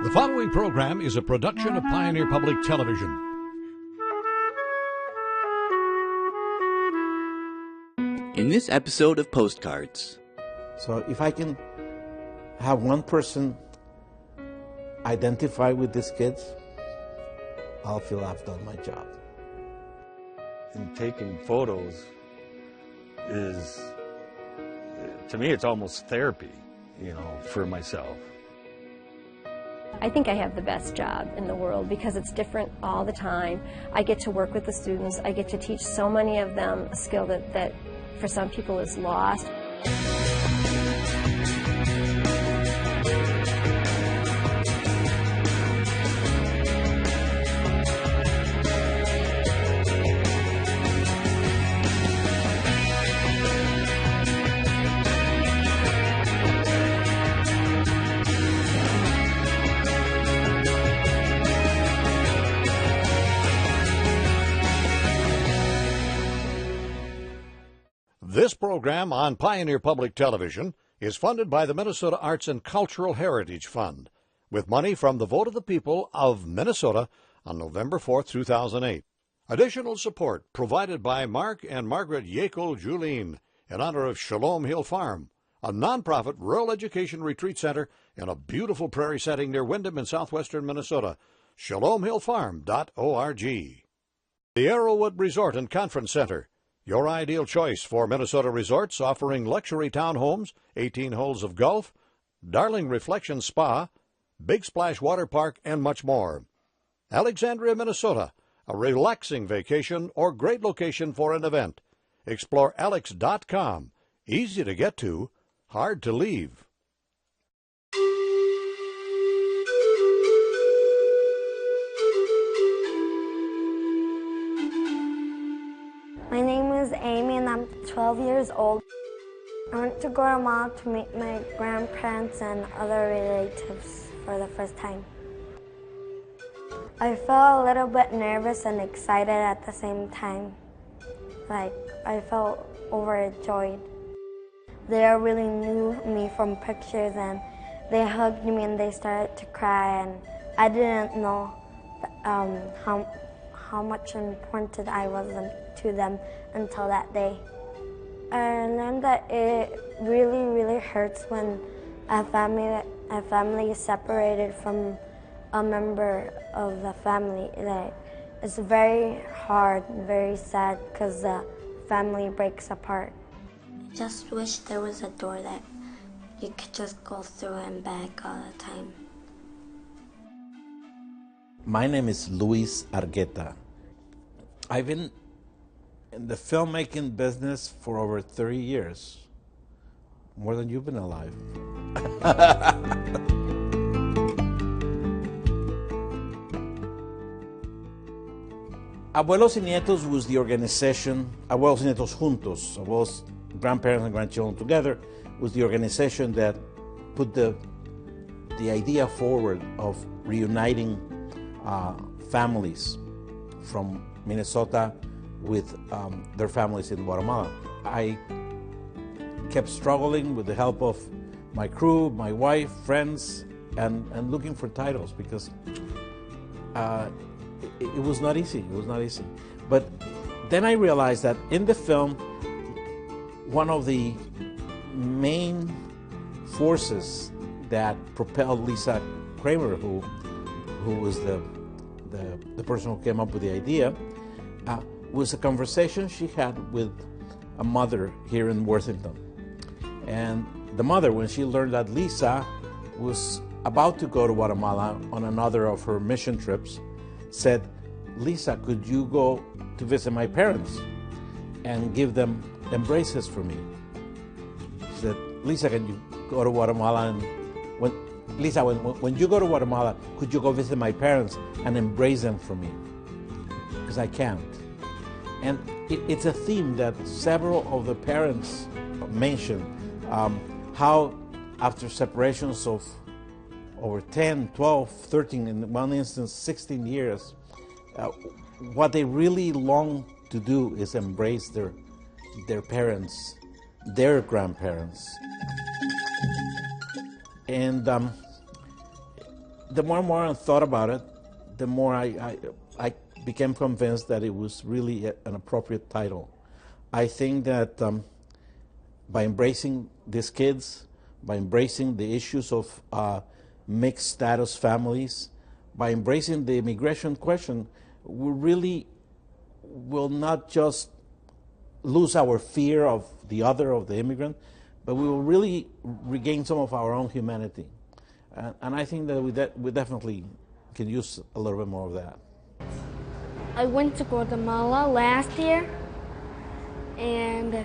The following program is a production of Pioneer Public Television. In this episode of Postcards. So if I can have one person identify with these kids, I'll feel I've done my job. And taking photos is, to me, it's almost therapy, for myself. I think I have the best job in the world because it's different all the time. I get to work with the students. I get to teach so many of them a skill that for some people is lost. This program on Pioneer Public Television is funded by the Minnesota Arts and Cultural Heritage Fund, with money from the vote of the people of Minnesota on November 4, 2008. Additional support provided by Mark and Margaret Yekel Julien in honor of Shalom Hill Farm, a nonprofit rural education retreat center in a beautiful prairie setting near Windham in southwestern Minnesota. ShalomHillFarm.org. The Arrowwood Resort and Conference Center, your ideal choice for Minnesota resorts offering luxury townhomes, 18 holes of golf, Darling Reflection Spa, Big Splash Water Park, and much more. Alexandria, Minnesota, a relaxing vacation or great location for an event. Explore alex.com. Easy to get to, hard to leave. My name is Amy and I'm 12 years old. I went to Guatemala to meet my grandparents and other relatives for the first time. I felt a little bit nervous and excited at the same time. I felt overjoyed. They really knew me from pictures and they hugged me and they started to cry, and I didn't know how much important I was to them until that day. I learned that it really, really hurts when a family is separated from a member of the family. It's very hard, very sad because the family breaks apart. I just wish there was a door that you could just go through and back all the time. My name is Luis Argueta. I've been in the filmmaking business for over 30 years, more than you've been alive. Abuelos y Nietos was the organization, Abuelos y Nietos Juntos, abuelos, grandparents and grandchildren together, was the organization that put the idea forward of reuniting families from Minnesota with their families in Guatemala. I kept struggling with the help of my crew, my wife, friends, and looking for titles because it was not easy. It was not easy. But then I realized that in the film, one of the main forces that propelled Lisa Kramer, who was the person who came up with the idea, was a conversation she had with a mother here in Worthington. And the mother, when she learned that Lisa was about to go to Guatemala on another of her mission trips, said, "Lisa, could you go to visit my parents and give them embraces for me?" She said, "Lisa, can you go to Guatemala and when you go to Guatemala, could you go visit my parents and embrace them for me? Because I can't." And it's a theme that several of the parents mentioned, how after separations of over 10, 12, 13, in one instance 16 years, what they really long to do is embrace their parents, their grandparents. And the more and more I thought about it, the more I became convinced that it was really an appropriate title. I think that by embracing these kids, by embracing the issues of mixed status families, by embracing the immigration question, we really will not just lose our fear of the other, of the immigrant, but we will really regain some of our own humanity. And I think that we definitely can use a little bit more of that. I went to Guatemala last year, and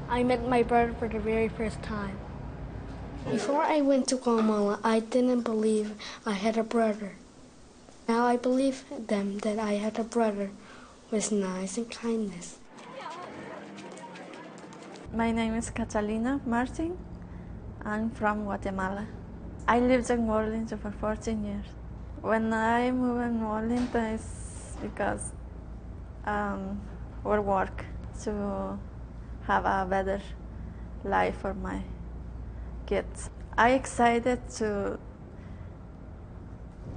I met my brother for the very first time. Before I went to Guatemala, I didn't believe I had a brother. Now I believe them that I had a brother with nice and kindness. My name is Catalina Martin. I'm from Guatemala. I lived in New Orleans for 14 years. When I moved in New Orleans, it's because we work to have a better life for my kids. I excited to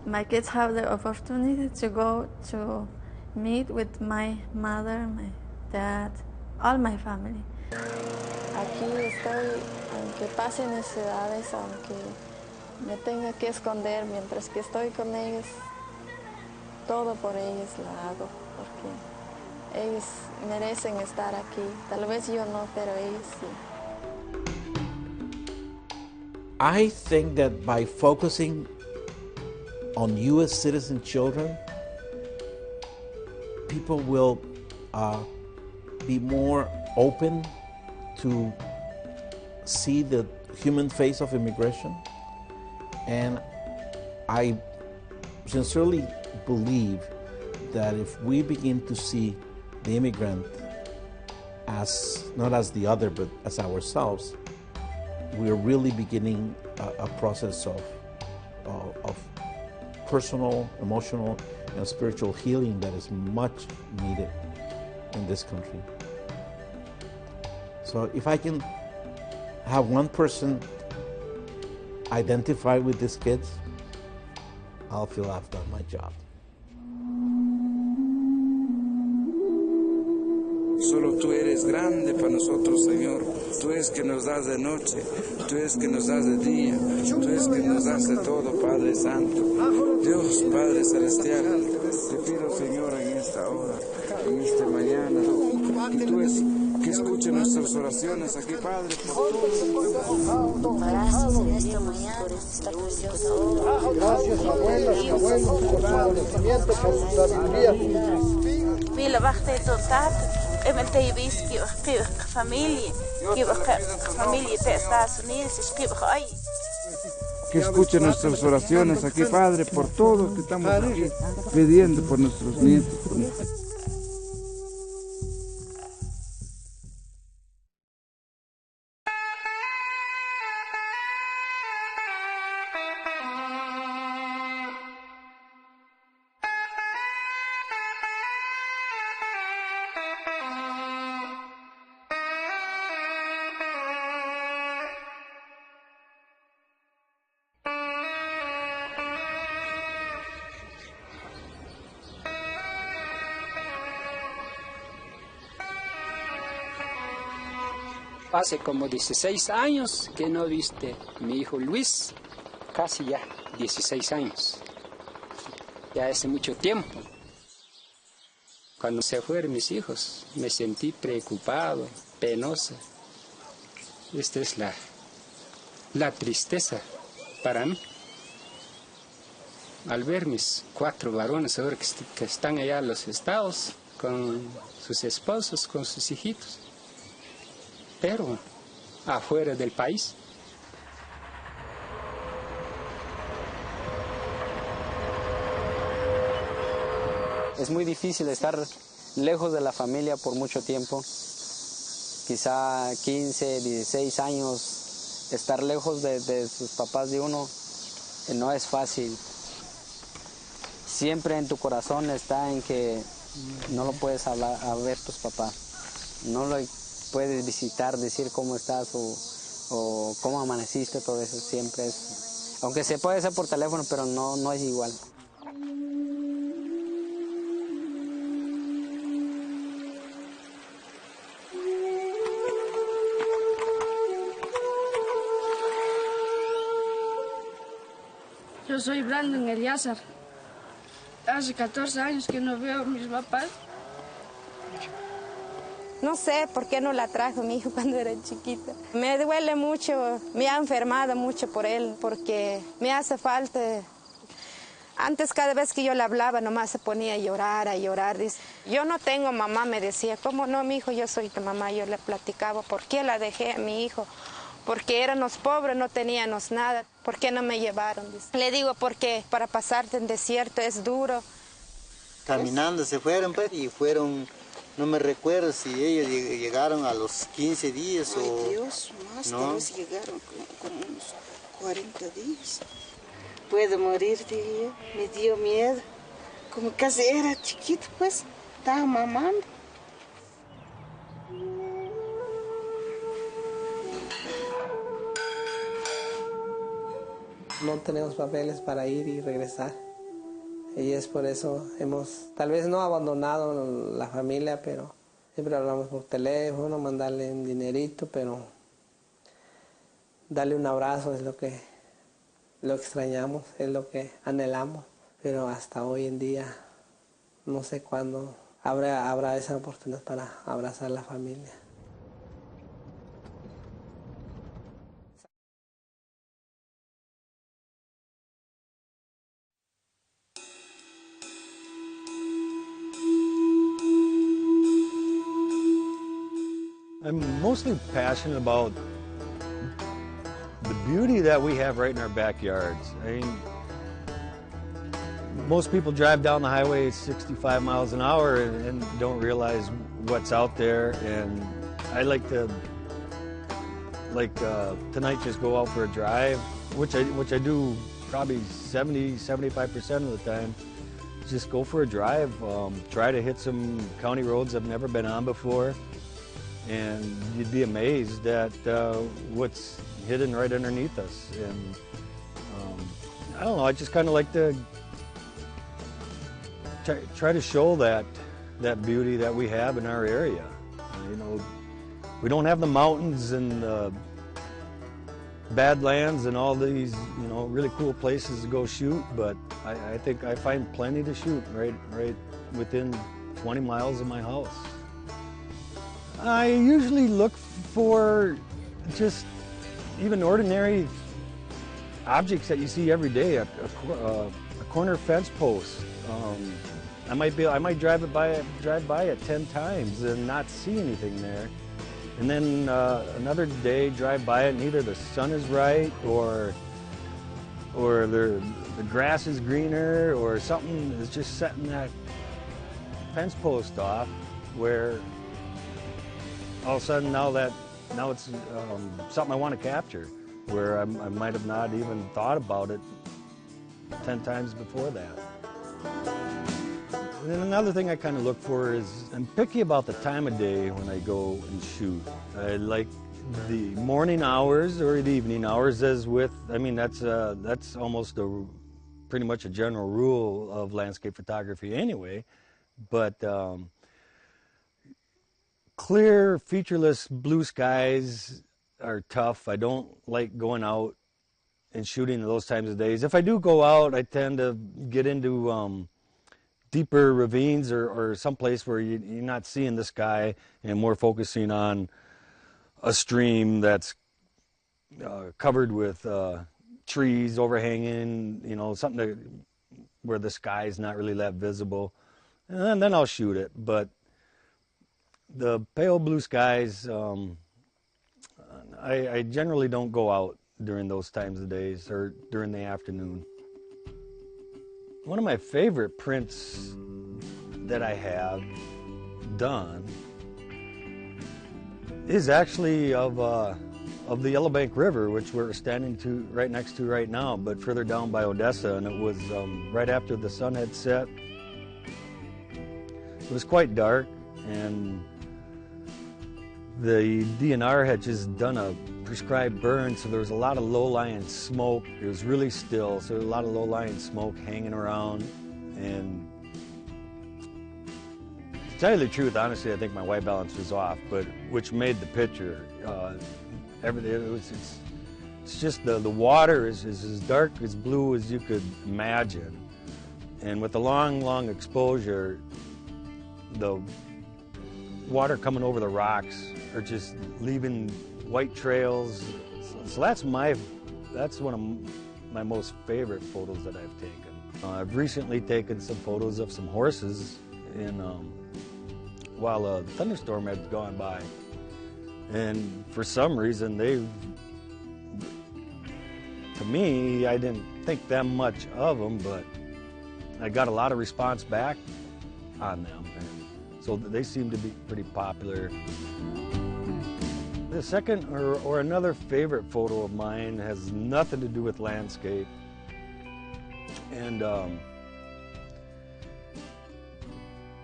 my kids have the opportunity to go to meet with my mother, my dad, all my family. Aquí estoy, aunque pase necesidades, aunque me tenga que esconder, mientras que estoy con ellos, todo por ellos lo hago, porque ellos merecen estar aquí. Tal vez yo no, pero ellos sí. I think that by focusing on U.S. citizen children, people will be more open to see the human face of immigration. And I sincerely believe that if we begin to see the immigrant as, not as the other, but as ourselves, we're really beginning a process of personal, emotional, and spiritual healing that is much needed in this country. So if I can have one person identify with these kids, I'll feel I've done my job. Solo tú eres grande para nosotros, Señor. Tú es que nos das de noche, tú es que nos das de día, tú es que nos das de todo, Padre Santo. Dios, Padre Celestial, te pido, Señor, en esta hora, en esta mañana, y tú es que escuche nuestras oraciones aquí, Padre. Gracias en esta mañana por esta preciosa hora. Gracias, abuelos, por su conocimiento, por su sabiduría. Vila wachte tot taat, en te vis que familia, familia de Estados Unidos, escribe ahí. Que escuche nuestras oraciones aquí, Padre, por todos que estamos aquí pidiendo por nuestros nietos. Hace como 16 años que no viste mi hijo Luis, casi ya 16 años, ya hace mucho tiempo. Cuando se fueron mis hijos, me sentí preocupado, penoso. Esta es la tristeza para mí. Al ver mis 4 varones ahora que están allá en los estados, con sus esposos, con sus hijitos, pero afuera del país. Es muy difícil estar lejos de la familia por mucho tiempo, quizá 15, 16 años, estar lejos de sus papás de uno no es fácil. Siempre en tu corazón está en que no lo puedes hablar a ver tus papás, no lo puedes visitar, decir cómo estás o cómo amaneciste, todo eso siempre es. Aunque se puede hacer por teléfono, pero no es igual. Yo soy Brandon Eliazar. Hace 14 años que no veo a mis papás. No sé por qué no la trajo mi hijo cuando era chiquita. Me duele mucho, me ha enfermado mucho por él, porque me hace falta. Antes cada vez que yo le hablaba nomás se ponía a llorar. Dice, yo no tengo mamá, me decía. ¿Cómo no, mi hijo? Yo soy tu mamá. Yo le platicaba, ¿por qué la dejé a mi hijo? Porque éramos pobres, no teníamos nada. ¿Por qué no me llevaron? Dice. Le digo, porque para pasarte en desierto es duro. Caminando se fueron, pues, y fueron, no me recuerdo si ellos llegaron a los 15 días o... Dios, más ¿no? tal vez llegaron como unos 40 días. Puedo morir, dije yo. Me dio miedo. Como casi era chiquito, pues, estaba mamando. No tenemos papeles para ir y regresar. Y es por eso tal vez no abandonado la familia, pero siempre hablamos por teléfono, mandarle un dinerito, pero darle un abrazo es lo que extrañamos, es lo que anhelamos. Pero hasta hoy en día no sé cuándo habrá esa oportunidad para abrazar a la familia. I'm mostly passionate about the beauty that we have right in our backyards. I mean, most people drive down the highway 65 miles an hour and don't realize what's out there. And I like to, tonight, just go out for a drive, which I do probably 70-75% of the time. Just go for a drive, try to hit some county roads I've never been on before. And you'd be amazed at what's hidden right underneath us. And I don't know, I just kind of like to try to show that beauty that we have in our area. You know, we don't have the mountains and badlands and all these, you know, really cool places to go shoot, but I think I find plenty to shoot right within 20 miles of my house. I usually look for just even ordinary objects that you see every day. A corner fence post. I might drive by it 10 times and not see anything there. And then another day drive by it and either the sun is right or the grass is greener or something is just setting that fence post off where all of a sudden now it's something I want to capture, where I might have not even thought about it 10 times before that. And then another thing I kind of look for is I'm picky about the time of day when I go and shoot. I like the morning hours or the evening hours that's almost pretty much a general rule of landscape photography anyway, but clear, featureless blue skies are tough. I don't like going out and shooting those times of days. If I do go out, I tend to get into deeper ravines or someplace where you're not seeing the sky and more focusing on a stream that's covered with trees overhanging, you know, something where the sky is not really that visible. And then I'll shoot it. But the pale blue skies, I generally don't go out during those times of days or during the afternoon. One of my favorite prints that I have done is actually of the Yellowbank River, which we're standing right next to right now, but further down by Odessa, and it was right after the sun had set. It was quite dark, and the DNR had just done a prescribed burn, so there was a lot of low-lying smoke. It was really still, so there was a lot of low-lying smoke hanging around. And to tell you the truth, honestly, I think my white balance was off, but which made the picture. Everything, it's just the water is as dark as blue as you could imagine. And with the long exposure, the water coming over the rocks are just leaving white trails. So that's one of my most favorite photos that I've taken. I've recently taken some photos of some horses while a thunderstorm had gone by. And for some reason, to me, I didn't think that much of them, but I got a lot of response back on them. And so they seem to be pretty popular. The second or another favorite photo of mine has nothing to do with landscape. And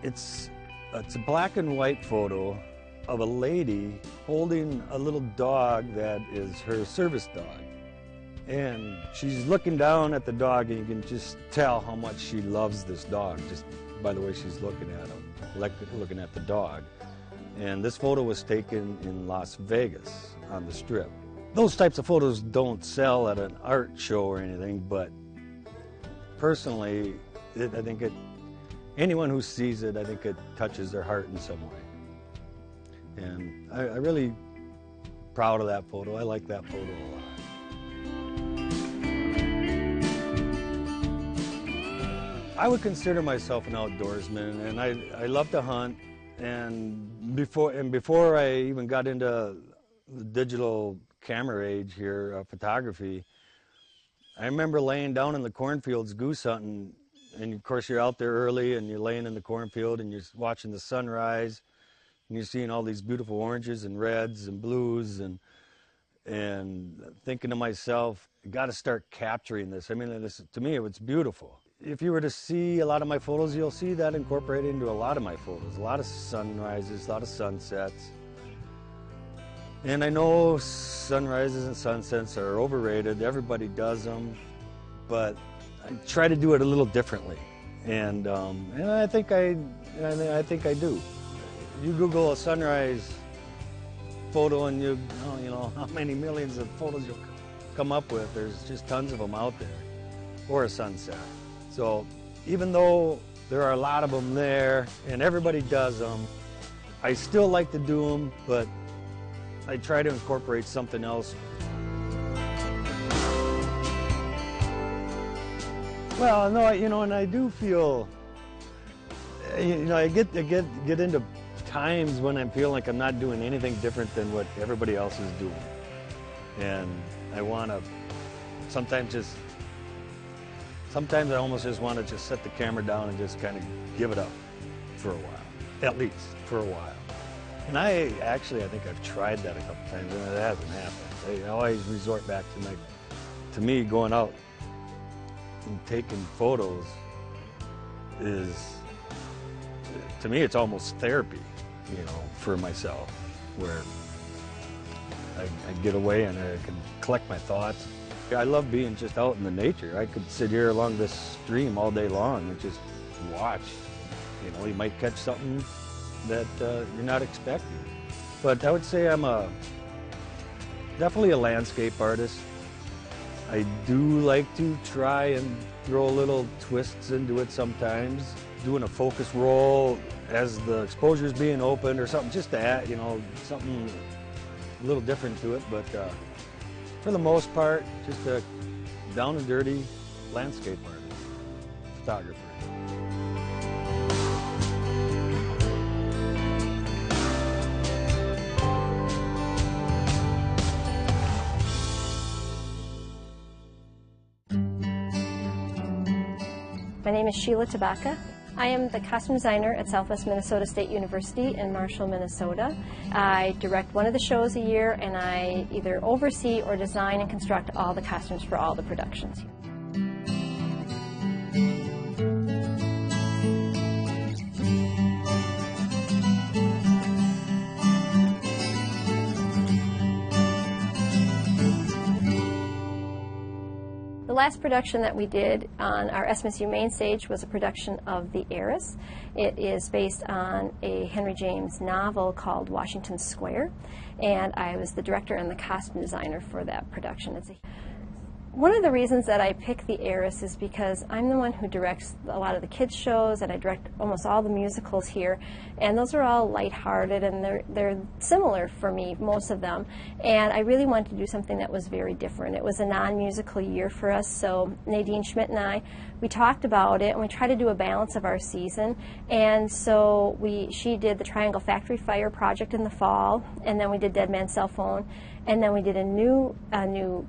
it's a black and white photo of a lady holding a little dog that is her service dog. And she's looking down at the dog, and you can just tell how much she loves this dog just by the way she's looking at him, looking at the dog. And this photo was taken in Las Vegas on the Strip. Those types of photos don't sell at an art show or anything, but personally, I think anyone who sees it, I think it touches their heart in some way. And I'm really proud of that photo. I like that photo a lot. I would consider myself an outdoorsman, and I love to hunt. And before I even got into the digital camera age here, photography, I remember laying down in the cornfields goose hunting. And of course, you're out there early, and you're laying in the cornfield, and you're watching the sunrise, and you're seeing all these beautiful oranges and reds and blues, and thinking to myself, you got to start capturing this. I mean, to me, it's beautiful. If you were to see a lot of my photos, you'll see that incorporated into a lot of my photos. A lot of sunrises, a lot of sunsets. And I know sunrises and sunsets are overrated. Everybody does them, but I try to do it a little differently. And I think I do. You Google a sunrise photo, and you know how many millions of photos you'll come up with. There's just tons of them out there, or a sunset. So even though there are a lot of them there, and everybody does them, I still like to do them, but I try to incorporate something else. Well, no, and I do feel, I get into times when I feel like I'm not doing anything different than what everybody else is doing. And I want to sometimes I almost just want to just set the camera down and just kind of give it up for a while, at least for a while. And I think I've tried that a couple times, and it hasn't happened. I always resort back to me going out and taking photos is, to me, it's almost therapy, for myself, where I get away and I can collect my thoughts. I love being just out in the nature. I could sit here along this stream all day long and just watch. You might catch something that you're not expecting. But I would say I'm definitely a landscape artist. I do like to try and throw little twists into it sometimes, doing a focus roll as the exposure is being opened or something, just to add, something a little different to it. But for the most part, just a down and dirty landscape artist, photographer. My name is Sheila Tabaka. I am the costume designer at Southwest Minnesota State University in Marshall, Minnesota. I direct one of the shows a year, and I either oversee or design and construct all the costumes for all the productions. The last production that we did on our SMSU main stage was a production of The Heiress. It is based on a Henry James novel called Washington Square, and I was the director and the costume designer for that production. One of the reasons that I picked The Heiress is because I'm the one who directs a lot of the kids shows, and I direct almost all the musicals here, and those are all lighthearted, and they're similar for me, most of them, and I really wanted to do something that was very different. It was a non-musical year for us, so Nadine Schmidt and I, we talked about it, and we tried to do a balance of our season, and so she did the Triangle Factory Fire project in the fall, and then we did Dead Man's Cell Phone, and then we did a new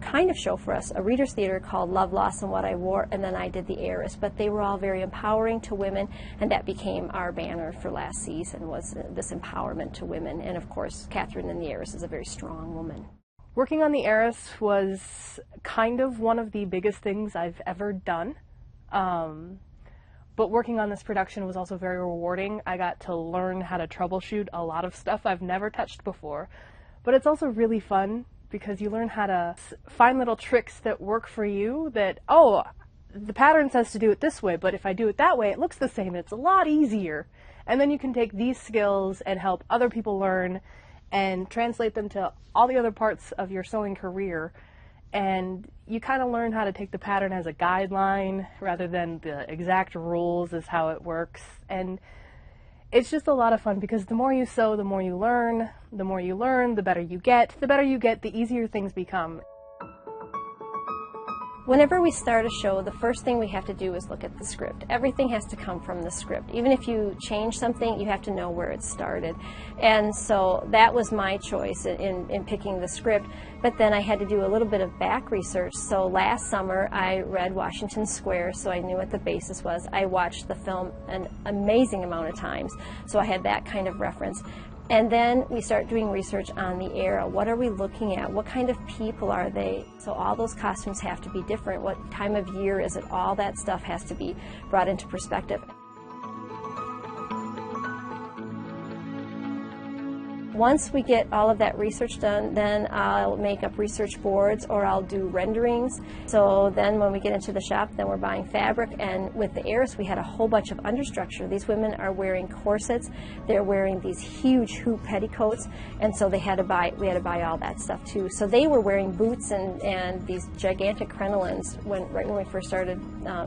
kind of show for us, a Reader's Theater called Love, Loss, and What I Wore, and then I did The Heiress. But they were all very empowering to women, and that became our banner for last season, was this empowerment to women. And of course, Catherine in The Heiress is a very strong woman. Working on The Heiress was kind of one of the biggest things I've ever done. But working on this production was also very rewarding. I got to learn how to troubleshoot a lot of stuff I've never touched before. But it's also really fun because you learn how to find little tricks that work for you that, oh, the pattern says to do it this way, but if I do it that way, it looks the same. It's a lot easier. And then you can take these skills and help other people learn and translate them to all the other parts of your sewing career. And you kind of learn how to take the pattern as a guideline rather than the exact rules is how it works. And it's just a lot of fun because the more you sew, the more you learn. The more you learn, the better you get. The better you get, the easier things become. Whenever we start a show, the first thing we have to do is look at the script. Everything has to come from the script. Even if you change something, you have to know where it started. And so that was my choice in picking the script. But then I had to do a little bit of back research. So last summer, I read Washington Square, so I knew what the basis was. I watched the film an amazing amount of times, so I had that kind of reference. And then we start doing research on the era. What are we looking at? What kind of people are they? So all those costumes have to be different. What time of year is it? All that stuff has to be brought into perspective. Once we get all of that research done, then I'll make up research boards or I'll do renderings. So then when we get into the shop, then we're buying fabric. And with the Heiress, we had a whole bunch of understructure. These women are wearing corsets. They're wearing these huge hoop petticoats. And so we had to buy all that stuff too. So they were wearing boots and these gigantic crinolines right when we first started,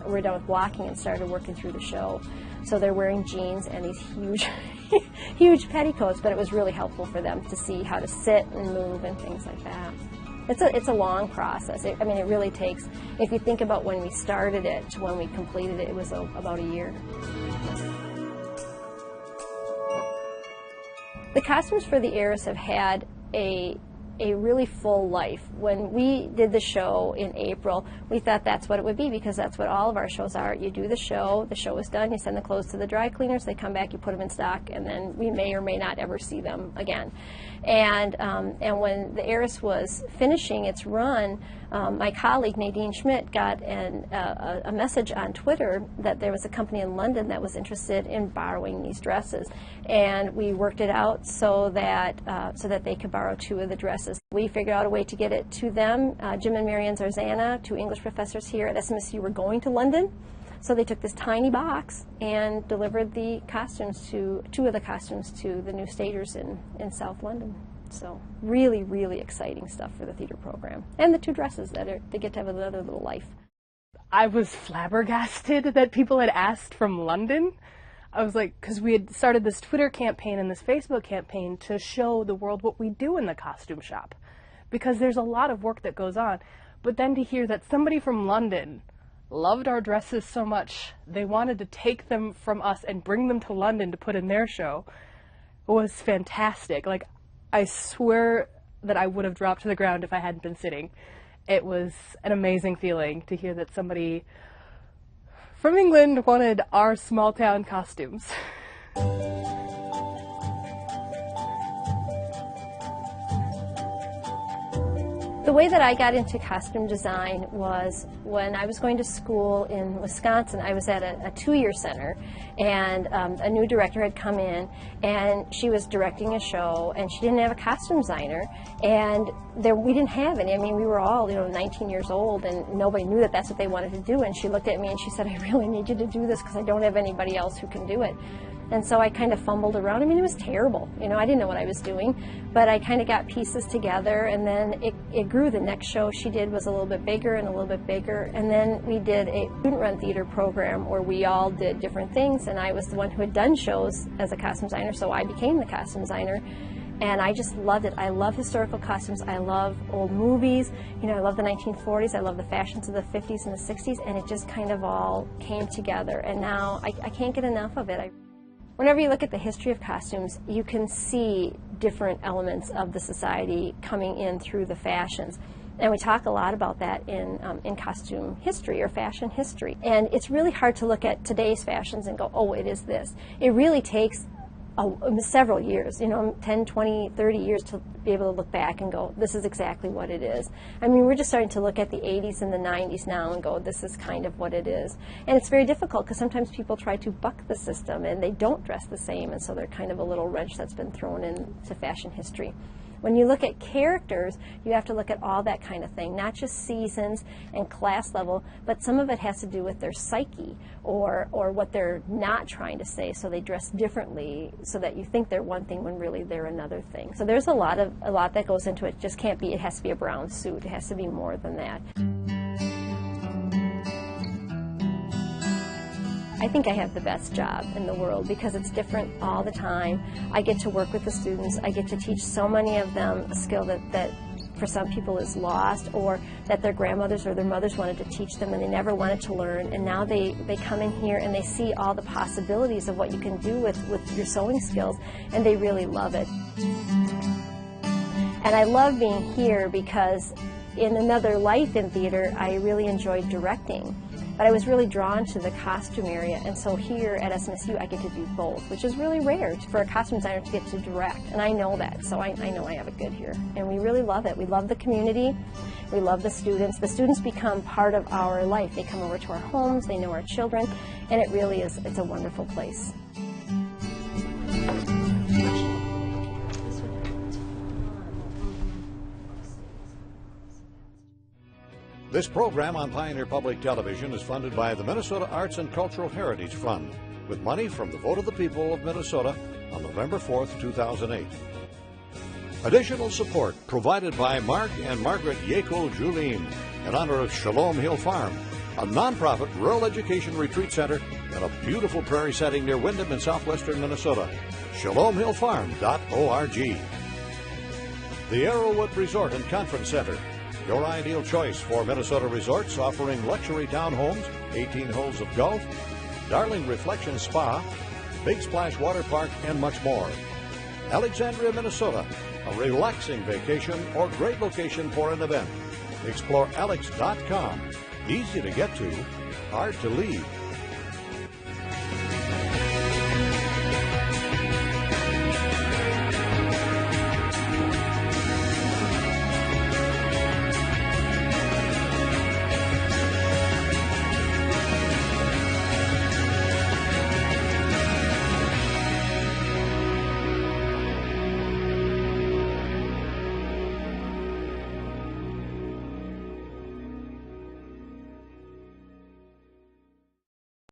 we were done with blocking and started working through the show. So they're wearing jeans and these huge, huge petticoats, but it was really helpful for them to see how to sit and move and things like that. It's a long process. It really takes, if you think about when we started it to when we completed it, it was about a year. The costumes for the Heiress have had a really full life. When we did the show in April, we thought that's what it would be because that's what all of our shows are. You do the show is done, you send the clothes to the dry cleaners, they come back, you put them in stock, and then we may or may not ever see them again. And when the Heiress was finishing its run, my colleague Nadine Schmidt got a message on Twitter that there was a company in London that was interested in borrowing these dresses, and we worked it out so that they could borrow 2 of the dresses. We figured out a way to get it to them. Jim and Marianne Zarzana, 2 English professors here at SMSU, were going to London, so they took this tiny box and delivered the costumes 2 of the costumes to the new stagers in South London. So really, really exciting stuff for the theater program. And the 2 dresses they get to have another little life. I was flabbergasted that people had asked from London. I was like, because we had started this Twitter campaign and this Facebook campaign to show the world what we do in the costume shop. Because there's a lot of work that goes on. But then to hear that somebody from London loved our dresses so much, they wanted to take them from us and bring them to London to put in their show was fantastic. Like, I swear that I would have dropped to the ground if I hadn't been sitting. It was an amazing feeling to hear that somebody from England wanted our small town costumes. The way that I got into costume design was when I was going to school in Wisconsin. I was at a two-year center, and a new director had come in, and she was directing a show, and she didn't have a costume designer, and we didn't have any. I mean, we were all 19 years old, and nobody knew that that's what they wanted to do. And she looked at me and she said, "I really need you to do this because I don't have anybody else who can do it." And so I kind of fumbled around. I mean, it was terrible. I didn't know what I was doing, but I kind of got pieces together, and then it grew. The next show she did was a little bit bigger and a little bit bigger, and then we did a student-run theater program where we all did different things, and I was the one who had done shows as a costume designer, so I became the costume designer. And I just loved it. I love historical costumes. I love old movies. I love the 1940s. I love the fashions of the 50s and the 60s, and it just kind of all came together. And now I can't get enough of it. Whenever you look at the history of costumes, you can see different elements of the society coming in through the fashions. And we talk a lot about that in costume history or fashion history. And it's really hard to look at today's fashions and go, oh, it is this. It really takes several years, 10, 20, 30 years to be able to look back and go, this is exactly what it is. I mean, we're just starting to look at the 80s and the 90s now and go, this is kind of what it is. And it's very difficult because sometimes people try to buck the system and they don't dress the same, and so they're kind of a little wrench that's been thrown into fashion history. When you look at characters, you have to look at all that kind of thing, not just seasons and class level, but some of it has to do with their psyche or what they're not trying to say, so they dress differently so that you think they're one thing when really they're another thing. So there's a lot that goes into it. It just can't be, it has to be a brown suit. It has to be more than that. I think I have the best job in the world because it's different all the time. I get to work with the students. I get to teach so many of them a skill that for some people is lost, or that their grandmothers or their mothers wanted to teach them and they never wanted to learn. And now they come in here and they see all the possibilities of what you can do with your sewing skills, and they really love it. And I love being here because in another life in theater, I really enjoyed directing. But I was really drawn to the costume area, and so here at SMSU I get to do both, which is really rare for a costume designer to get to direct, and I know that, so I know I have it good here. And we really love it. We love the community, we love the students. The students become part of our life. They come over to our homes, they know our children, and it really is, it's a wonderful place. This program on Pioneer Public Television is funded by the Minnesota Arts and Cultural Heritage Fund, with money from the vote of the people of Minnesota on November 4th, 2008. Additional support provided by Mark and Margaret Yackel-Julien in honor of Shalom Hill Farm, a nonprofit rural education retreat center in a beautiful prairie setting near Windham in southwestern Minnesota. ShalomHillFarm.org. The Arrowwood Resort and Conference Center, your ideal choice for Minnesota resorts offering luxury townhomes, 18 holes of golf, Darling Reflection Spa, Big Splash Water Park, and much more. Alexandria, Minnesota, a relaxing vacation or great location for an event. Explore Alex.com. Easy to get to, hard to leave.